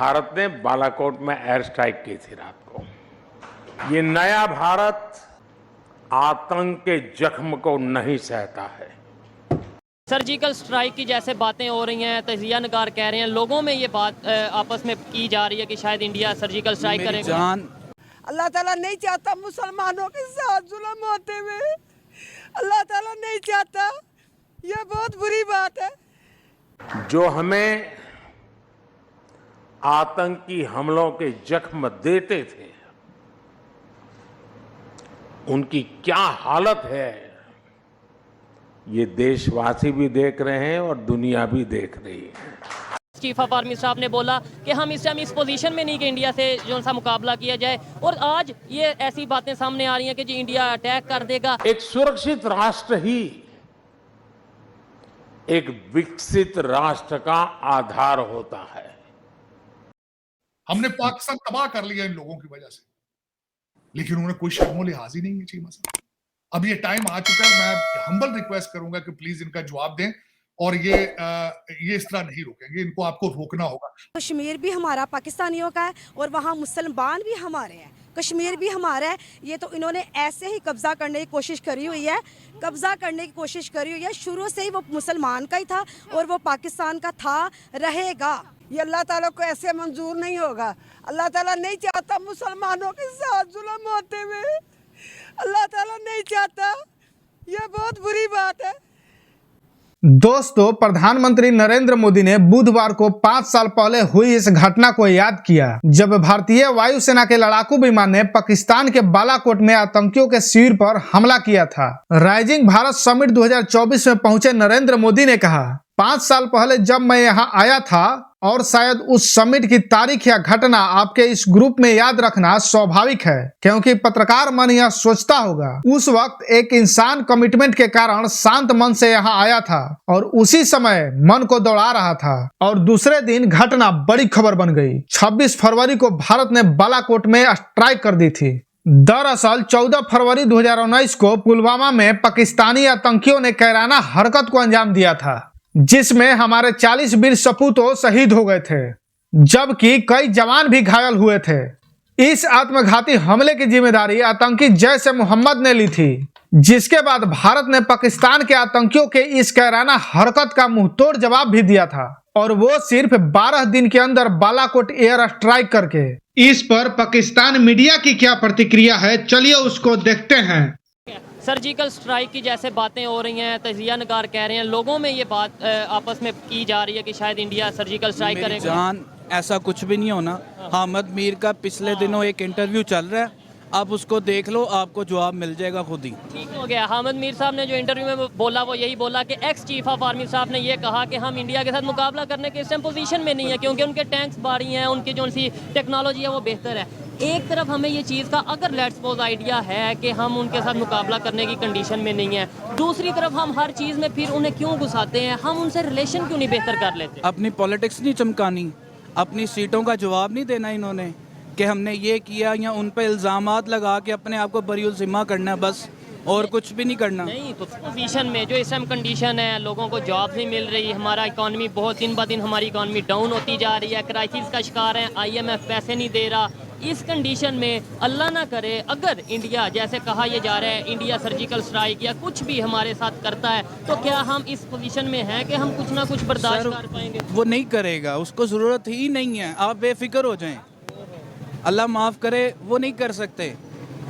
भारत ने बालाकोट में air strike की थी रात को। ये नया भारत आतंक के जख्म को नहीं सहता है। सर्जिकल स्ट्राइक की जैसे बातें हो रही हैं, तजिया नगार कह रहे हैं, लोगों में ये बात आपस में की जा रही है कि शायद इंडिया सर्जिकल स्ट्राइक करेगा। अल्लाह ताला नहीं चाहता मुसलमानों के साथ जुल्म होते हुए, अल्लाह ताला नहीं चाहता। ये बहुत बुरी बात है। जो हमें आतंकी हमलों के जख्म देते थे, उनकी क्या हालत है ये देशवासी भी देख रहे हैं और दुनिया भी देख रही है। चीफ ऑफ आर्मी साहब ने बोला कि हम इस टाइम इस पोजीशन में नहीं कि इंडिया से जो सा मुकाबला किया जाए, और आज ये ऐसी बातें सामने आ रही हैं कि जी इंडिया अटैक कर देगा। एक सुरक्षित राष्ट्र ही एक विकसित राष्ट्र का आधार होता है। हमने पाकिस्तान तबाह कर लिया इन लोगों की वजह से, लेकिन उन्हें कोई शर्मो लिहाज ही नहीं है चीमा साहब। अब ये टाइम आ चुका है, मैं हम्बल रिक्वेस्ट करूंगा कि प्लीज इनका जवाब दें, और ये इस तरह नहीं रोकेंगे, इनको आपको रोकना होगा। कश्मीर भी हमारा पाकिस्तानियों का है और वहाँ मुसलमान भी हमारे हैं, कश्मीर भी हमारा है। ये तो इन्होंने ऐसे ही कब्जा करने की कोशिश करी हुई है, शुरू से ही वो मुसलमान का ही था और वो पाकिस्तान का था, रहेगा। ये अल्लाह ताला को ऐसे मंजूर नहीं होगा। अल्लाह ताला नहीं चाहता मुसलमानों के साथ जुल्म होते हुए, अल्लाह ताला नहीं चाहता। ये बहुत बुरी बात है। दोस्तों, प्रधानमंत्री नरेंद्र मोदी ने बुधवार को 5 साल पहले हुई इस घटना को याद किया, जब भारतीय वायुसेना के लड़ाकू विमान ने पाकिस्तान के बालाकोट में आतंकियों के शिविर पर हमला किया था। राइजिंग भारत समिट 2024 में पहुंचे नरेंद्र मोदी ने कहा, 5 साल पहले जब मैं यहां आया था, और शायद उस समिट की तारीख या घटना आपके इस ग्रुप में याद रखना स्वाभाविक है, क्योंकि पत्रकार मन यह सोचता होगा उस वक्त एक इंसान कमिटमेंट के कारण शांत मन से यहाँ आया था और उसी समय मन को दौड़ा रहा था, और दूसरे दिन घटना बड़ी खबर बन गई। 26 फरवरी को भारत ने बालाकोट में स्ट्राइक कर दी थी। दरअसल 14 फरवरी 2019 को पुलवामा में पाकिस्तानी आतंकियों ने कैराना हरकत को अंजाम दिया था, जिसमें हमारे 40 वीर सपूतों शहीद हो गए थे, जबकि कई जवान भी घायल हुए थे। इस आत्मघाती हमले की जिम्मेदारी आतंकी जैश ए मोहम्मद ने ली थी, जिसके बाद भारत ने पाकिस्तान के आतंकियों के इस कैराना हरकत का मुंहतोड़ जवाब भी दिया था, और वो सिर्फ 12 दिन के अंदर बालाकोट एयर स्ट्राइक करके। इस पर पाकिस्तान मीडिया की क्या प्रतिक्रिया है, चलिए उसको देखते हैं। सर्जिकल स्ट्राइक की जैसे बातें हो रही हैं, तजिया नगार कह रहे हैं, लोगों में ये बात आपस में की जा रही है कि शायद इंडिया सर्जिकल स्ट्राइक करेगा। जान, ऐसा कुछ भी नहीं होना। हामिद मीर का पिछले दिनों एक इंटरव्यू चल रहा है, आप उसको देख लो, आपको जवाब मिल जाएगा खुद ही। ठीक हो गया। हामिद मीर साहब ने जो इंटरव्यू में बोला वो यही बोला कि एक्स चीफ ऑफ आर्मी साहब ने ये कहा कि हम इंडिया के साथ मुकाबला करने के इस टाइम पोजीशन में नहीं है, क्योंकि उनके टैंक्स भारी हैं, उनकी जो सी टेक्नोलॉजी है वो बेहतर है। एक तरफ हमें ये चीज़ का अगर लेट्स सपोज आइडिया है कि हम उनके साथ मुकाबला करने की कंडीशन में नहीं है, दूसरी तरफ हम हर चीज़ में फिर उन्हें क्यों घुसाते हैं, हम उनसे रिलेशन क्यों नहीं बेहतर कर लेते? अपनी पॉलिटिक्स नहीं चमकानी, अपनी सीटों का जवाब नहीं देना इन्होंने कि हमने ये किया, या उन पर इल्ज़ामात लगा के अपने आप को बरीउल ज़िम्मा करना, बस और कुछ भी नहीं करना। नहीं तो पोजीशन में जो इस टाइम कंडीशन है, लोगों को जॉब नहीं मिल रही, हमारा इकॉनमी बहुत दिन ब दिन हमारी इकॉनमी डाउन होती जा रही है, क्राइसिस का शिकार है, IMF पैसे नहीं दे रहा। इस कंडीशन में अल्लाह ना करे अगर इंडिया, जैसे कहा यह जा रहा है, इंडिया सर्जिकल स्ट्राइक या कुछ भी हमारे साथ करता है, तो क्या हम इस पोजीशन में हैं कि हम कुछ ना कुछ बर्दाश्त कर पाएंगे? वो नहीं करेगा, उसको ज़रूरत ही नहीं है, आप बेफिक्र हो जाएं। अल्लाह माफ़ करे, वो नहीं कर सकते।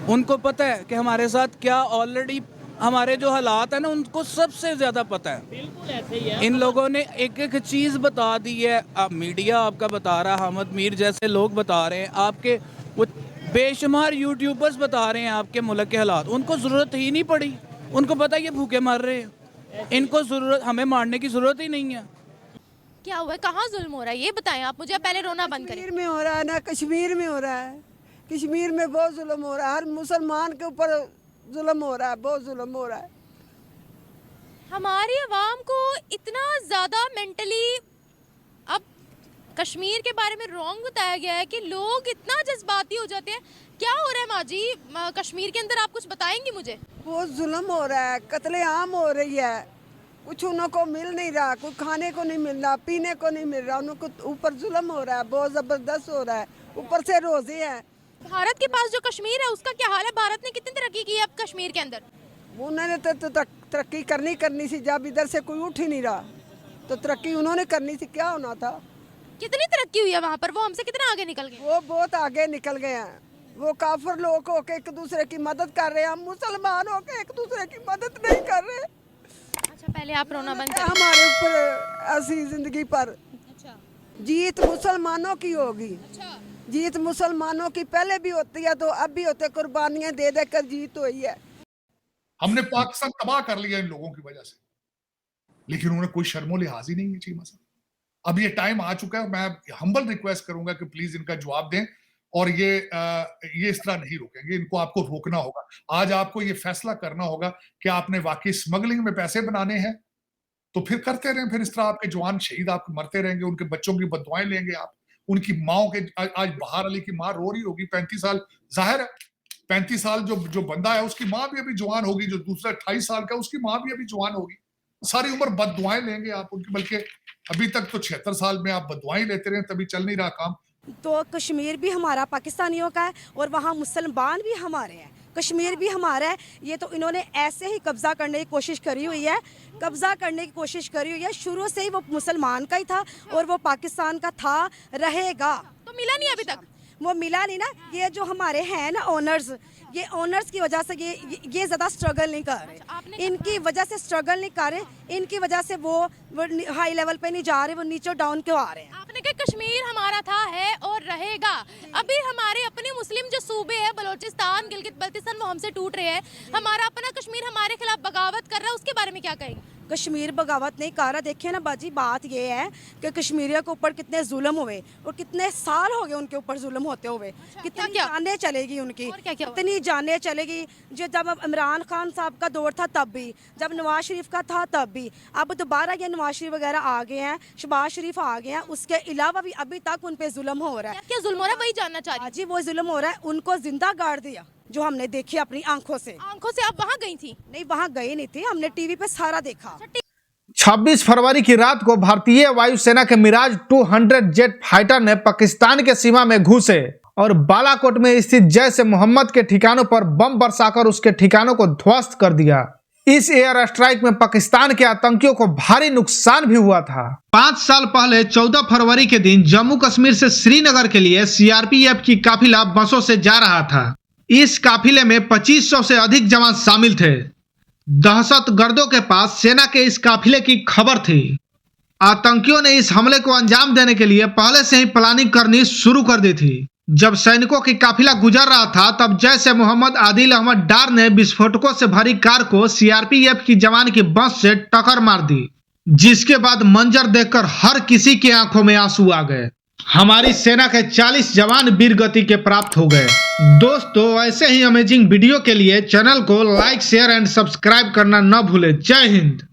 उनको पता है कि हमारे साथ क्या ऑलरेडी हमारे जो हालात है ना, उनको सबसे ज़्यादा पता है। बिल्कुल ऐसे ही है। इन लोगों ने एक एक चीज़ बता दी है। अब मीडिया आपका बता रहा, हामिद मीर जैसे लोग बता रहे हैं, आपके वो बेशुमार यूट्यूबर्स बता रहे हैं आपके मुल्क के हालात, उनको ज़रूरत ही नहीं पड़ी। उनको पता है ये भूखे मर रहे हैं, इनको ज़रूरत, हमें मारने की ज़रूरत ही नहीं है। क्या हुआ है, कहाँ जुल्म हो रहा है, ये बताएं आप मुझे, पहले रोना बंद करें। कश्मीर में हो रहा है ना, कश्मीर में हो रहा है, कश्मीर में बहुत जुल्म हो रहा है, हर मुसलमान के ऊपर जुल्म हो रहा है, बहुत जुल्म हो रहा है। हमारी आवाम को इतना ज़्यादा मेंटली अब कश्मीर के बारे में रॉन्ग बताया गया है कि लोग इतना जज्बाती हो जाते हैं। क्या हो रहा है माँ जी कश्मीर के अंदर, आप कुछ बताएंगी मुझे? बहुत जुल्म हो रहा है, कत्लेआम हो रही है, कुछ उनको मिल नहीं रहा, कुछ खाने को नहीं मिल रहा, पीने को नहीं मिल रहा, उनको ऊपर जुल्म हो रहा है, बहुत ज़बरदस्त हो रहा है, ऊपर से रोजे हैं। भारत के पास जो कश्मीर है उसका क्या हाल है? भारत ने कितनी तरक्की की है अब कश्मीर के अंदर? उन्होंने तो तरक्की करनी थी, जब इधर से कोई उठ ही नहीं रहा तो तरक्की उन्होंने करनी थी, क्या होना था। कितनी तरक्की हुई है वहाँ पर? वो हमसे कितना आगे निकल गए? वो बहुत आगे निकल गए हैं। वो काफिर लोग होके एक दूसरे की मदद कर रहे हैं, हम मुसलमान होके एक दूसरे की मदद नहीं कर रहे। अच्छा, पहले आप रोना बंद करें। हमारे ऊपर ऐसी जिंदगी पर अच्छा जीत मुसलमानों की होगी। अच्छा, जीत मुसलमानों की पहले भी होती है तो अब भी होते, कुर्बानियां दे दे कर जीत हुई है। हमने पाकिस्तान तबाह कर लिया इन लोगों की वजह से, लेकिन उन्हें कोई शर्मो लिहाज ही नहीं है चीमा साहब। अब ये टाइम आ चुका है, मैं हम्बल रिक्वेस्ट करूंगा कि प्लीज इनका जवाब दें और ये इस तरह नहीं रोकेंगे, इनको आपको रोकना होगा। आज आपको ये फैसला करना होगा कि आपने वाकई स्मगलिंग में पैसे बनाने हैं तो फिर करते रहें, फिर इस तरह आपके जवान शहीद आपके मरते रहेंगे, उनके बच्चों की बददुआएं लेंगे आप, उनकी माओ के। आज बहार अली की माँ रो रही होगी, 35 साल, जाहिर है 35 साल जो बंदा है उसकी माँ भी अभी जवान होगी, जो दूसरा 28 साल का उसकी माँ भी अभी जवान होगी, सारी उम्र बददुआएं लेंगे आप उनकी। बल्कि अभी तक तो 76 साल में आप बददुआएं लेते रहे, तभी चल नहीं रहा काम। तो कश्मीर भी हमारा पाकिस्तानियों का है और वहाँ मुसलमान भी हमारे हैं, कश्मीर भी हमारा है। ये तो इन्होंने ऐसे ही कब्जा करने की कोशिश करी हुई है, कब्जा करने की कोशिश करी हुई है। शुरू से ही वो मुसलमान का ही था और वो पाकिस्तान का था, रहेगा। तो मिला नहीं अभी तक? वो मिला नहीं ना। ये जो हमारे हैं ना ओनर्स, ये ओनर्स की वजह से ये ज़्यादा स्ट्रगल नहीं कर रहे, इनकी वजह से स्ट्रगल नहीं कर रहे, इनकी वजह से वो हाई लेवल पे नहीं जा रहे, वो नीचे डाउन क्यों आ रहे हैं। आपने कहा कश्मीर हमारा था, है और रहेगा। अभी हमारे अपने मुस्लिम जो सूबे हैं, बलोचिस्तान, गिलगित बल्तिस्तान, वो हमसे टूट रहे हैं। हमारा अपना कश्मीर हमारे खिलाफ बगावत कर रहा है, उसके बारे में क्या कहेंगे? कश्मीर बगावत नहीं कर रहा। देखिए ना बाजी, बात ये है कि कश्मीरियों के ऊपर कितने जुल्म हुए और कितने साल हो गए उनके ऊपर जुल्म होते हुए। कितनी जानें चलेगी उनकी, कितनी जानें चलेगी। जो जब इमरान खान साहब का दौर था तब भी, जब नवाज शरीफ का था तब भी, अब दोबारा ये नवाज शरीफ वगैरह आ गए हैं, शहबाज शरीफ आ गए हैं, उसके अलावा भी अभी तक उन पे जुल्म हो रहा है। क्या जुल्म हो रहा है वही जानना चाह रही हूं। जी वो जुल्म हो रहा है, उनको जिंदा गाड़ दिया, जो हमने देखी अपनी आंखों से। आंखों से आप वहाँ गई थी? नहीं, वहाँ गई नहीं थी, हमने टीवी पे सारा देखा। 26 फरवरी की रात को भारतीय वायुसेना के मिराज 200 जेट फाइटर ने पाकिस्तान के सीमा में घुसे और बालाकोट में स्थित जैश ए मोहम्मद के ठिकानों पर बम बरसाकर उसके ठिकानों को ध्वस्त कर दिया। इस एयर स्ट्राइक में पाकिस्तान के आतंकियों को भारी नुकसान भी हुआ था। 5 साल पहले 14 फरवरी के दिन जम्मू कश्मीर से श्रीनगर के लिए सीआरपीएफ की काफिला बसों से जा रहा था। इस काफिले में 2500 से अधिक जवान शामिल थे। दहशतगर्दों के पास सेना के इस काफिले की खबर थी। आतंकियों ने इस हमले को अंजाम देने के लिए पहले से ही प्लानिंग करनी शुरू कर दी थी। जब सैनिकों की काफिला गुजर रहा था तब जैश ए मोहम्मद आदिल अहमद डार ने विस्फोटकों से भरी कार को सीआरपीएफ की जवान की बस से टक्कर मार दी, जिसके बाद मंजर देखकर हर किसी की आंखों में आंसू आ गए। हमारी सेना के 40 जवान वीरगति के प्राप्त हो गए। दोस्तों, ऐसे ही अमेजिंग वीडियो के लिए चैनल को लाइक, शेयर एंड सब्सक्राइब करना न भूलें। जय हिंद।